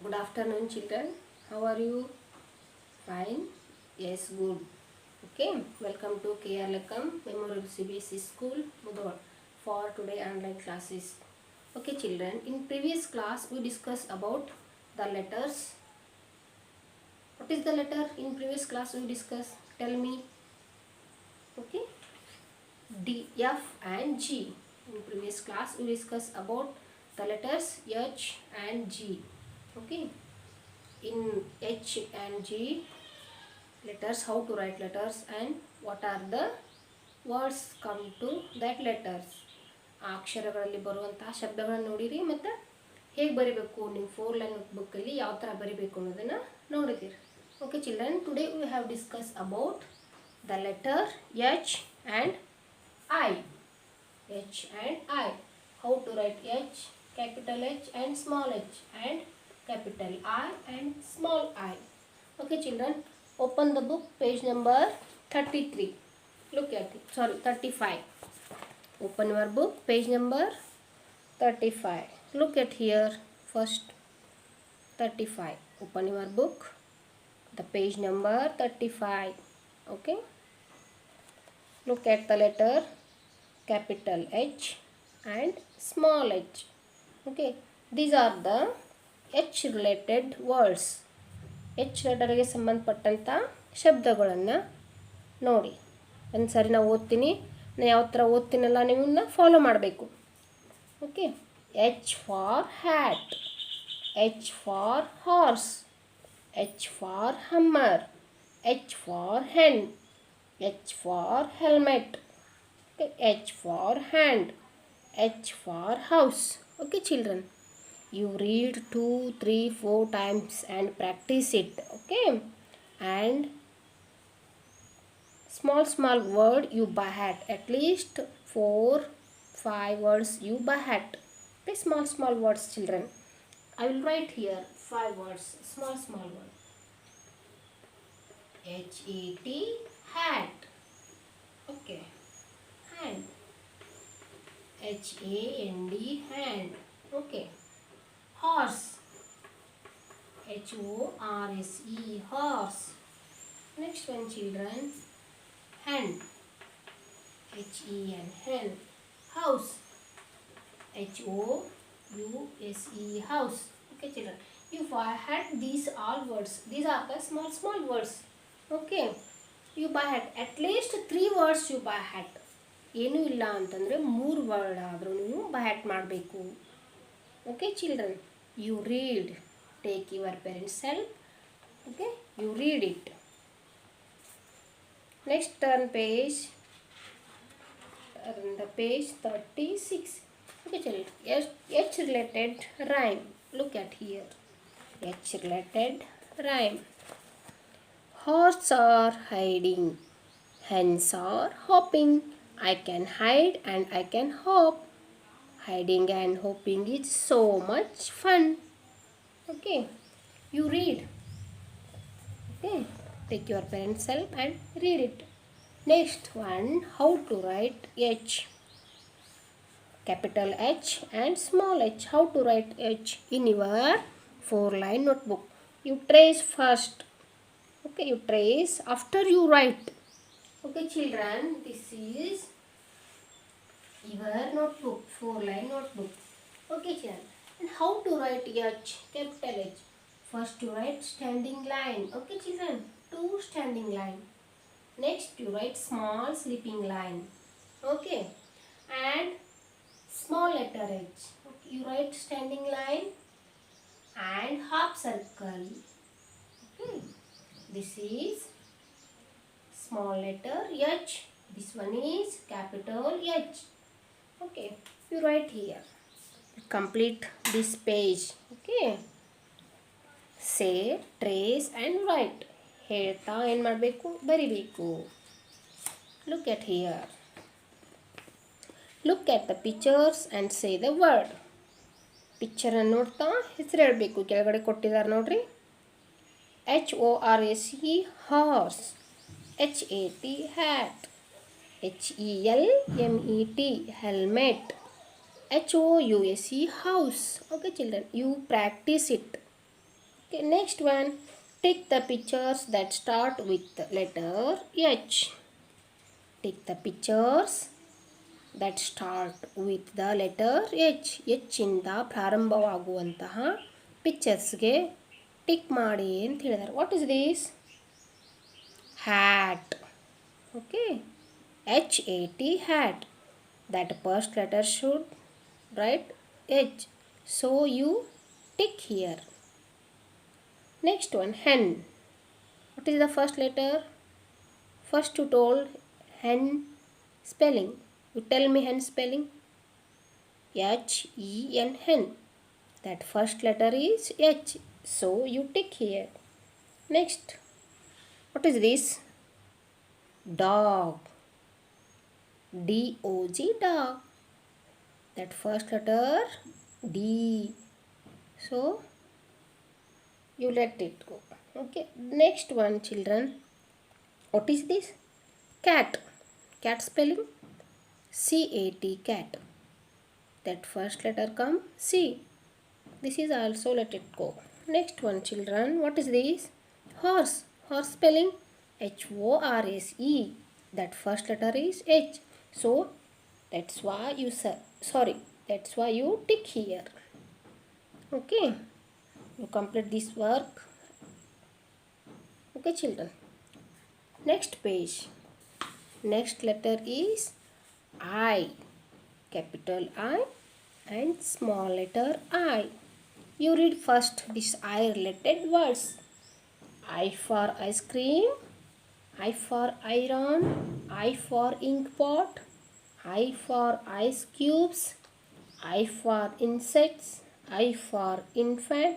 Good afternoon, children. How are you? Fine? Yes, good. Okay, welcome to KR Lekam Memorial CBSE School, Mudhol, for today online classes. Okay, children, in previous class we discussed about the letters. What is the letter in previous class we discussed? Tell me. Okay, D, F and G. In previous class we discussed about the letters H and G. Okay, in H and G letters, how to write letters and what are the words come to that letters. ಆ ಅಕ್ಷರಗಳಲ್ಲಿ ಬರುವಂತಹ ಶಬ್ದಗಳನ್ನು ನೋಡಿರಿ ಮತ್ತು ಹೇಗೆ ಬರಿಬೇಕು ನಿಮ್ಮ 4 line ಬುಕ್ಕಲ್ಲಿ ಯಾವ ಥರ ಬರಿಬೇಕು ಅನ್ನೋದನ್ನು ನೋಡಿದ್ದೀರಿ. Okay children, today we have discuss about the letter H and I. H and I. How to write H, capital H and small h and capital I and small I. Okay children, open the book, page number 33. Look at it. Sorry, 35. Open your book, page number 35. Look at here first. 35. Open your book, the page number 35. Okay. Look at the letter capital H and small h. Okay, these are the H related words. H ಲೆಟರ್ಗೆ ಸಂಬಂಧಪಟ್ಟಂಥ ಶಬ್ದಗಳನ್ನು ನೋಡಿ. ಒಂದು ಸಾರಿ ನಾವು ಓದ್ತೀನಿ, ನಾನು ಯಾವ ಥರ ಓದ್ತೀನಲ್ಲ ನೀವನ್ನ ಫಾಲೋ ಮಾಡಬೇಕು. Okay, H for hat, H for horse, H for hammer, H for hen, H for helmet. Okay, H for hand, H for house. Okay children, you read 2, 3, 4 times and practice it. Okay, and small word you by heart, at least 4, 5 words you by heart. Okay, small words children. I will write here 5 words, small word. H-A-T, hat. Okay, hand. H-A-N-D, hand. Okay. Horse. H-O-R-S-E, horse. Next one children, hen. H-E-N, hen. House. H-O-U-S-E, house. Okay children, if I had these all words, these are the small words. Okay, you by heart, at least 3 words you by heart. ಏನೂ ಇಲ್ಲ ಅಂತಂದರೆ 3 word ಆದರೂ ನೀವು by heart ಮಾಡಬೇಕು. Okay children, you read, take your parents help. Okay, you read it. Next turn the page 36. Okay children, H related rhyme. Look at here. H related rhyme. Horses are hiding, hens are hopping. I can hide and I can hop. Hiding and hopping is so much fun. Okay, you read. Okay, take your parents' help and read it. Next one, how to write H. Capital H and small h. How to write H in your 4-line notebook? You trace first. Okay, you trace after you write. Okay children, this is your notebook, 4-line notebook. Okay children, and how to write H, capital H? First you write standing line. Okay children, 2 standing line. Next you write small sleeping line. Okay, and small letter H. Okay, you write standing line and half circle. Okay, this is small letter H. This one is capital H. Okay, you write here. Complete this page. Okay, say, trace and write. ಹೇಳ್ತಾ ಏನು ಮಾಡಬೇಕು, ಬರಿಬೇಕು. Look at here. Look at the pictures and say the word. ಪಿಕ್ಚರನ್ನು ನೋಡ್ತಾ ಹೆಸರು ಹೇಳಬೇಕು. ಕೆಳಗಡೆ ಕೊಟ್ಟಿದ್ದಾರೆ ನೋಡ್ರಿ. H-O-R-S-E, horse. H-A-T, hat. H-E-L-M-E-T, helmet. H-O-U-S-E, house. Okay children, you practice it. Okay, next one. Take the pictures that start with the letter H. Take the pictures that start with the letter H. H ಇಂದ ಪ್ರಾರಂಭವಾಗುವಂತಹ ಪಿಕ್ಚರ್ಸ್ಗೆ tick ಮಾಡಿ ಅಂತ ಹೇಳಿದ್ದಾರೆ. What is this? Hat. Okay. HAT, hat. That first letter should write H. So you tick here. Next one, hen. What is the first letter? First you told hen spelling. You tell me hen spelling. HEN, hen. That first letter is H. So you tick here. Next, what is this? Dog. DOG, dog. That first letter D. So you let it go. Okay. Next one, children. What is this? Cat. Cat spelling? CAT, cat. That first letter come C. This is also let it go. Next one, children. What is this? Horse. Horse spelling? HORSE. That first letter is H. So that's why you that's why you tick here. Okay. You complete this work. Okay, children. Next page. Next letter is I. Capital I and small letter I. You read first this I related words. I for ice cream. I for iron. I for ink pot. I for ice cubes. I for insects. I for infant.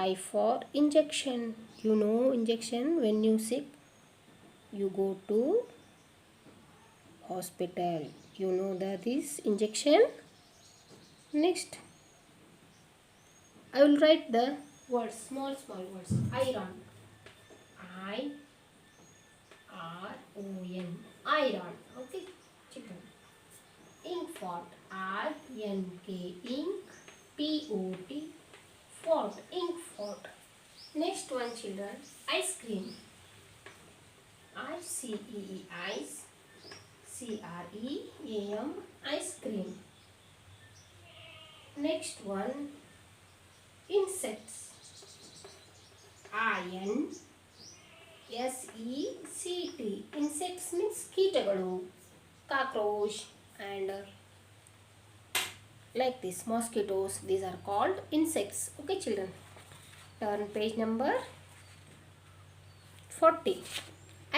I for injection. You know injection, when you sick you go to hospital. You know that this injection. Next, I will write the words, small words. Iron. IRON. Iron. Okay, children. Ink pot. INK. Ink. POT. Fort. Ink fort. Next one, children. Ice cream. ICEE. Ice. CREAM. Ice cream. Next one, insects. INSECT. Insects means ಕೀಟಗಳು, cockroach and like this mosquitoes. These are called insects. Okay, children. Turn page number 40.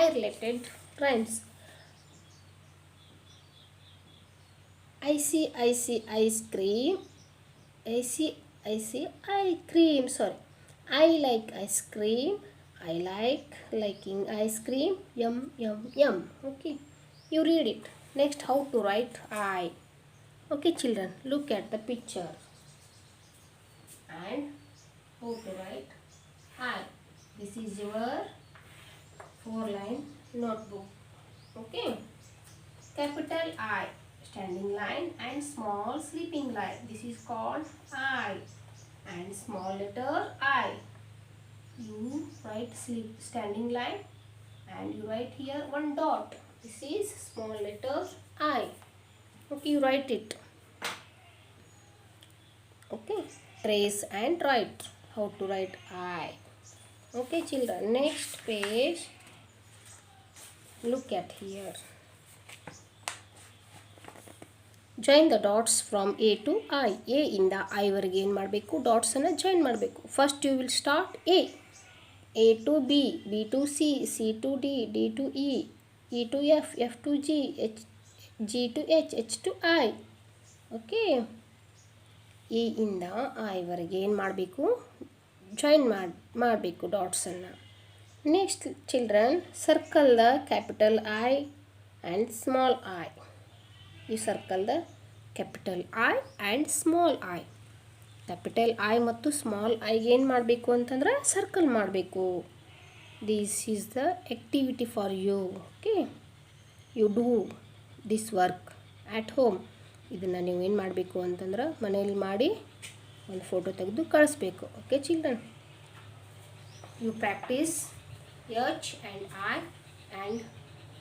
I related rhymes. Ice cream. I cream. Sorry. I like ice cream. I like liking ice cream. Yum. Okay. You read it. Next, how to write I. Okay, children. Look at the picture. And how to write I. This is your 4-line notebook. Okay. Capital I. Standing line and small sleeping line. This is called I. And small letter I. You write standing line and you write here one dot. This is small letter I. Okay, you write it. Okay, trace and write. How to write I. Okay, children. Next page. Look at here. Join the dots from A to I. A ಇಂದ I ವರೆಗೆ ಏನು ಮಾಡಬೇಕು? ಡಾಟ್ಸನ್ನು join ಮಾಡಬೇಕು. First you will start A to B, B to C, C to D, D to E, E to F, F to G, G to H, H to I. Okay, A ಇಂದ I ವರೆಗೆ ಏನು ಮಾಡಬೇಕು? Join ಮಾಡಬೇಕು ಡಾಟ್ಸನ್ನು. Next children, circle the capital I and small I. You circle the capital I and small I. Capital I ಮತ್ತು small ಐಗೆ ಏನು ಮಾಡಬೇಕು ಅಂತಂದ್ರೆ ಸರ್ಕಲ್ ಮಾಡಬೇಕು. This is the activity for you. Okay, you do this work at home. ಇದನ್ನು ನೀವು ಏನು ಮಾಡಬೇಕು ಅಂತಂದ್ರೆ ಮನೇಲಿ ಮಾಡಿ ಒಂದು ಫೋಟೋ ತೆಗೆದು ಕಳಿಸ್ಬೇಕು. Okay children. You practice H and I and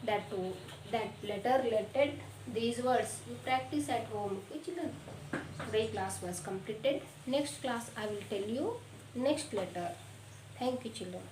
that too, that letter related these words. You practice at home. Okay, children. Today class was completed. Next class I will tell you next letter. Thank you, children.